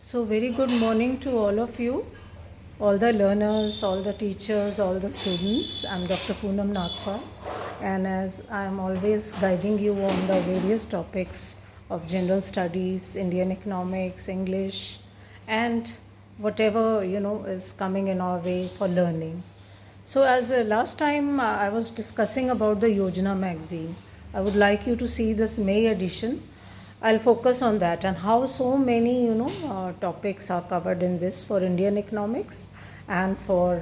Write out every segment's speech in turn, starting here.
So, very good morning to all of you, all the learners, all the teachers, all the students. I'm Dr. Poonam nagpal, and as I'm always guiding you on the various topics of general studies, Indian economics, English, and whatever is coming in our way for learning. So, as last time I was discussing about the Yojna magazine, I would like you to see this May edition. I'll focus on that and how so many topics are covered in this for Indian economics and for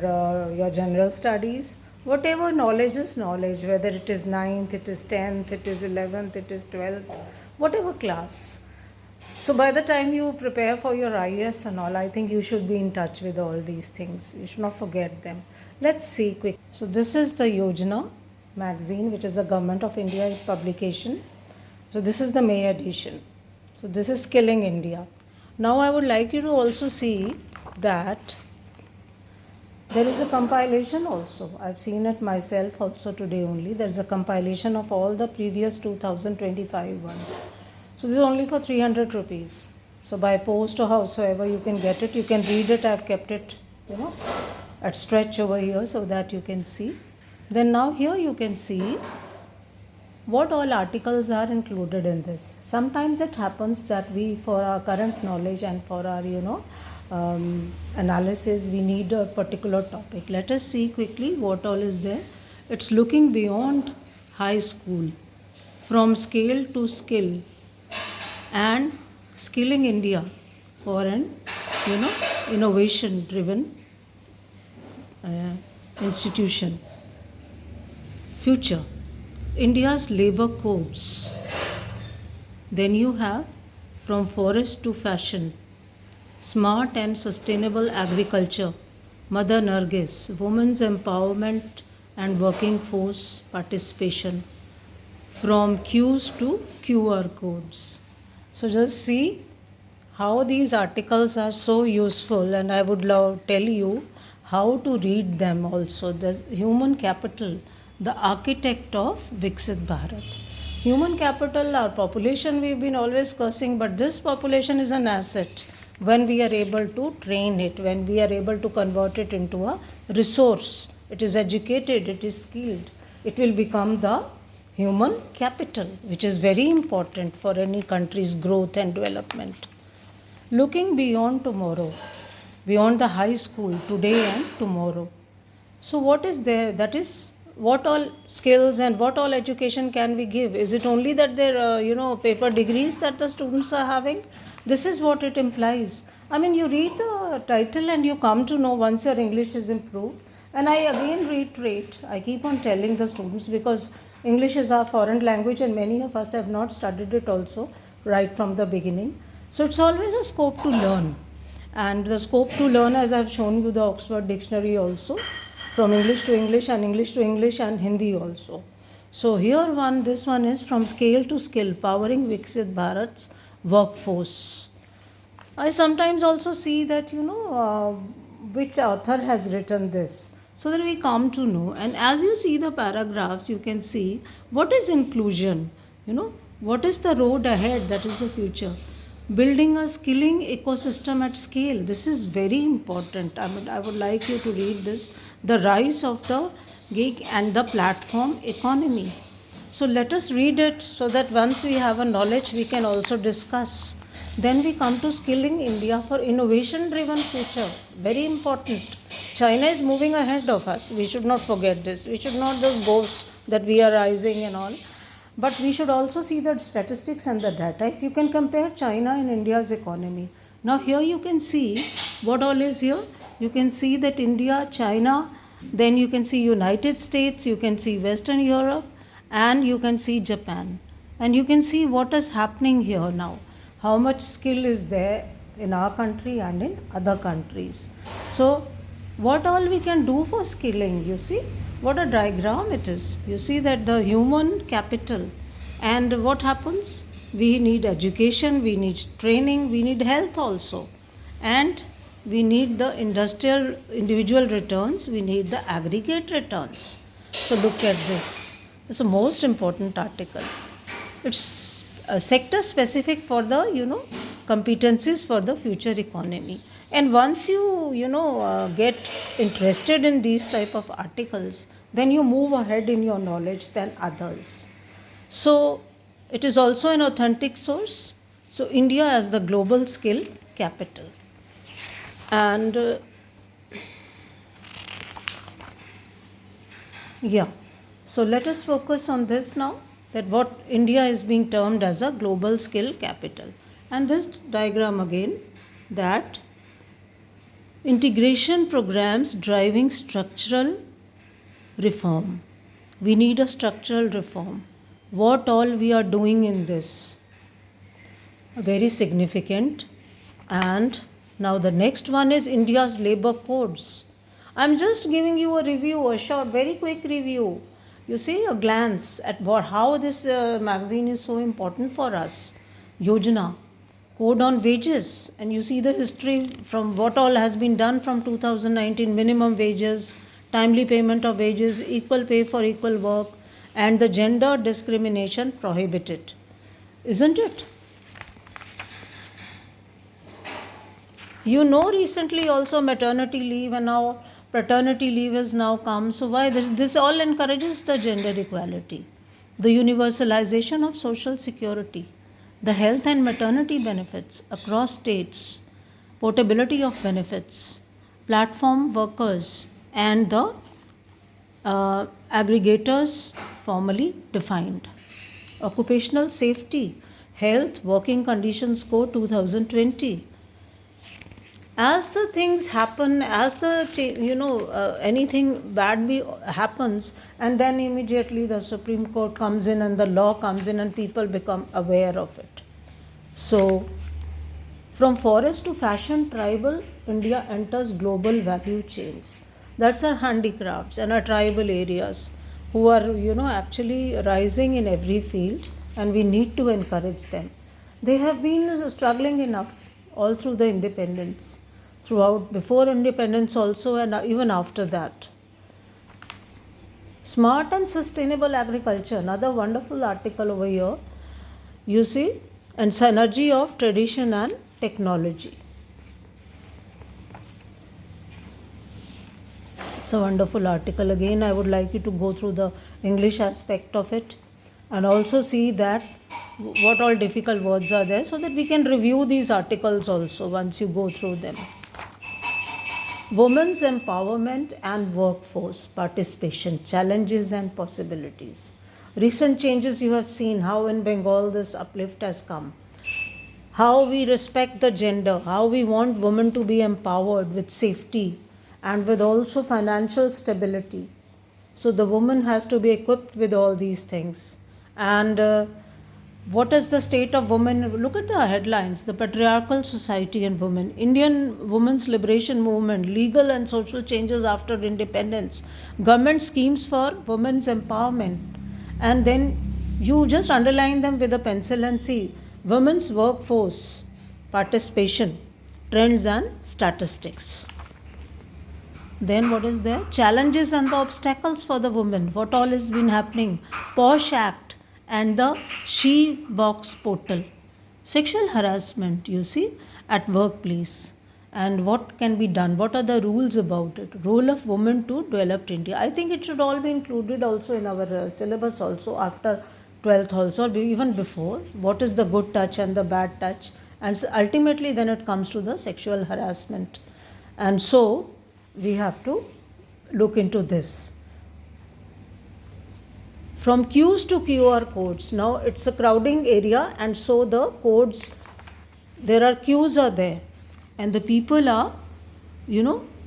your general studies. Whatever knowledge is knowledge, whether it is ninth, it is 10th, it is 11th, it is 12th, whatever class. So by the time you prepare for your IAS and all, I think you should be in touch with all these things. You should not forget them. Let's see quick. So this is the Yojna magazine, which is a Government of India publication. So this is the May edition. So this is Skilling India. Now I would like you to also see that there is a compilation also. I've seen it myself also today only. There is a compilation of all the previous 2025 ones. So this is only for 300 rupees. So by post or howsoever you can get it, you can read it. I've kept it, at stretch over here so that you can see. Then now here you can see what all articles are included in this. Sometimes it happens that we, for our current knowledge and for our, analysis, we need a particular topic. Let us see quickly what all is there. It's looking beyond high school, from scale to skill, and skilling India for an, innovation-driven institution. Future. India's labor codes. Then you have from forest to fashion, smart and sustainable agriculture, Mother Nargis, women's empowerment and working force participation, from cues to QR codes. So just see how these articles are so useful, and I would tell you how to read them also. The human capital, the architect of Viksit Bharat. Human capital, our population, we've been always cursing, but this population is an asset when we are able to train it, when we are able to convert it into a resource. It is educated, it is skilled. It will become the human capital, which is very important for any country's growth and development. Looking beyond tomorrow, beyond the high school, today and tomorrow. So what is there? That is, what all skills and what all education can we give? Is it only that there paper degrees that the students are having? This is what it implies. I mean, you read the title and you come to know once your English is improved. And I again reiterate, I keep on telling the students, because English is our foreign language and many of us have not studied it also right from the beginning. So it's always a scope to learn. And the scope to learn, as I've shown you the Oxford Dictionary also, from English to English and English to English and Hindi also. So here this one is from scale to skill, powering Viksit Bharat's workforce. I sometimes also see that, which author has written this, so that we come to know. And as you see the paragraphs, you can see what is inclusion, what is the road ahead, that is the future. Building a skilling ecosystem at scale. This is very important. I would like you to read this. The rise of the gig and the platform economy. So let us read it so that once we have a knowledge, we can also discuss. Then we come to skilling India for innovation driven future. Very important. China is moving ahead of us. We should not forget this. We should not just boast that we are rising and all. But we should also see the statistics and the data. If you can compare China and India's economy. Now here you can see what all is here. You can see that India, China, then you can see United States, you can see Western Europe, and you can see Japan. And you can see what is happening here now. How much skill is there in our country and in other countries. So what all we can do for skilling, you see? What a diagram it is. You see that the human capital, and what happens? We need education, we need training, we need health also, and we need the industrial individual returns, we need the aggregate returns. So look at this. It's the most important article. It's sector specific for the competencies for the future economy. And once get interested in these type of articles, then you move ahead in your knowledge than others. So it is also an authentic source. So India as the global skill capital. And yeah, so let us focus on this now, that what India is being termed as a global skill capital. And this diagram again, that integration programs driving structural reform. We need a structural reform. What all we are doing in this? Very significant. And now the next one is India's labor codes. I'm just giving you a review, a short, very quick review. You see a glance at how this magazine is so important for us. Yojna, code on wages, and you see the history from what all has been done from 2019, minimum wages, timely payment of wages, equal pay for equal work, and the gender discrimination prohibited. Isn't it? Recently also maternity leave and now paternity leave has now come. So why this all encourages the gender equality, the universalization of social security, the health and maternity benefits across states, portability of benefits, platform workers, and the aggregators formally defined. Occupational safety, health, working conditions code 2020. As the things happen, as the anything bad happens, and then immediately the Supreme Court comes in and the law comes in and people become aware of it. So from forest to fashion, tribal India enters global value chains. That's our handicrafts and our tribal areas who are actually rising in every field, and we need to encourage them. They have been struggling enough all through the independence, throughout, before independence also, and even after that. Smart and sustainable agriculture, another wonderful article over here, you see, and synergy of tradition and technology. It's a wonderful article. Again, I would like you to go through the English aspect of it and also see that what all difficult words are there, so that we can review these articles also once you go through them. Women's empowerment and workforce participation, challenges and possibilities. Recent changes you have seen, how in Bengal this uplift has come, how we respect the gender, how we want women to be empowered with safety and with also financial stability. So the woman has to be equipped with all these things. And what is the state of women? Look at the headlines: the patriarchal society and women, Indian women's liberation movement, legal and social changes after independence, government schemes for women's empowerment. And then you just underline them with a pencil and see women's workforce participation, trends and statistics. Then what is there? Challenges and the obstacles for the women. What all has been happening? POSH Act and the She Box portal. Sexual harassment, you see, at workplace. And what can be done? What are the rules about it? Role of women to developed India. I think it should all be included also in our syllabus also after 12th also, or even before. What is the good touch and the bad touch? And ultimately then it comes to the sexual harassment. And so we have to look into this. From queues to QR codes. Now it's a crowding area, and so the codes, there are queues are there, and the people are,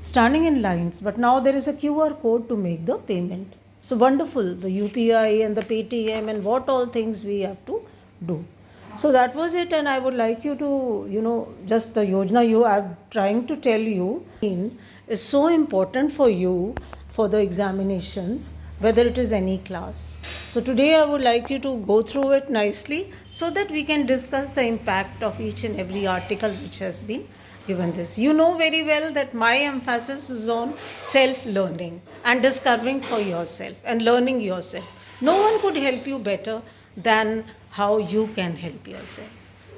standing in lines. But now there is a QR code to make the payment. So wonderful, the UPI and the Paytm and what all things we have to do. So that was it, and I would like you to, just the yojna you are trying to tell you is so important for you for the examinations, whether it is any class. So today I would like you to go through it nicely so that we can discuss the impact of each and every article which has been given this. You know very well that my emphasis is on self-learning and discovering for yourself and learning yourself. No one could help you better than how you can help yourself.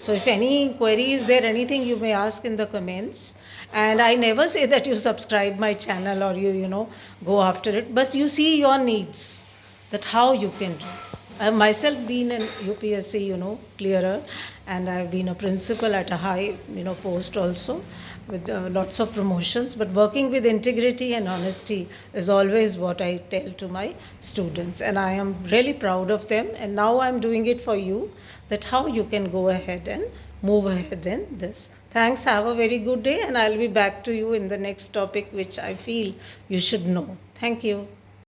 So if any query is there, anything you may ask in the comments. And I never say that you subscribe my channel or you go after it, but you see your needs, that how you can do. I have myself been an UPSC, clearer, and I've been a principal at a high, post also, with lots of promotions. But working with integrity and honesty is always what I tell to my students, and I am really proud of them. And now I'm doing it for you, that how you can go ahead and move ahead in this. Thanks. Have a very good day, and I'll be back to you in the next topic, which I feel you should know. Thank you.